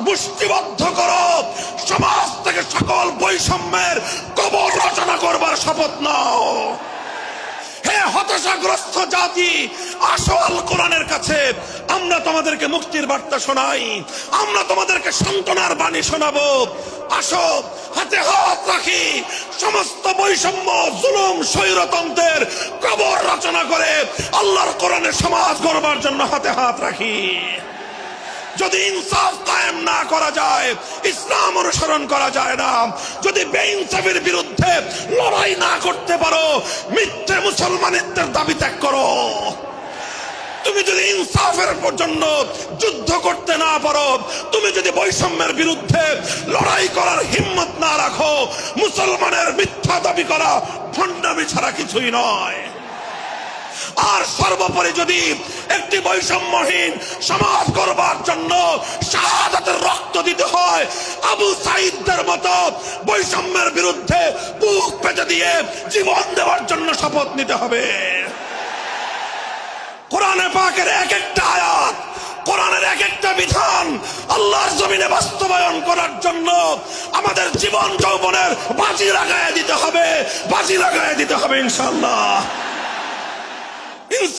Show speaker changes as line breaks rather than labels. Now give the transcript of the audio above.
মুষ্টিবদ্ধ করো, সমাজ থেকে সকল বৈষম্যের কবর রচনা করবার শপথ নাও। হে হতাশাগ্রস্ত জাতি, আসো আল কোরআনের কাছে, আমরা তোমাদেরকে মুক্তির বার্তা শোনাই, আমরা তোমাদেরকে সান্ত্বনার বাণী শোনাবো। আসো হাতে হাত রাখি, সমস্ত বৈষম্য, জুলুম, স্বৈরতন্ত্রের কবর রচনা করে আল্লাহর কোরআনের সমাজ গড়বার জন্য হাতে হাত রাখি। যদি ইনসাফ কায়েম না করা যায়, ইসলাম অনুসরণ করা যায় না, যদি বেইনসাফের বিরুদ্ধে লড়াই না করতে পারো, মিথ্যে মুসলমানিত্বের দাবি ত্যাগ করো। তুমি যদি ইনসাফের জন্য যুদ্ধ করতে না পারো, তুমি যদি বৈষম্যের বিরুদ্ধে লড়াই করার হিম্মত না রাখো, মুসলমানের মিথ্যা দাবি করা ভণ্ডামি ছাড়া কিছুই নয়। আর সর্বোপরি যদি একটি বৈষম্যহীন সমাজ গড়বার জন্য শাহাদাতের রক্ত দিতে হয়, আবু সাঈদদের মতো বৈষম্যের বিরুদ্ধে বুক পেতে দিয়ে জীবন দেওয়ার জন্য শপথ নিতে হবে। কোরআনে পাকের এক একটা আয়াত, কোরআনের এক একটা বিধান আল্লাহর জমিনে বাস্তবায়ন করার জন্য আমাদের জীবন যৌবনের বাজি লাগায় দিতে হবে, বাজি লাগায় দিতে হবে ইনশাআল্লাহ।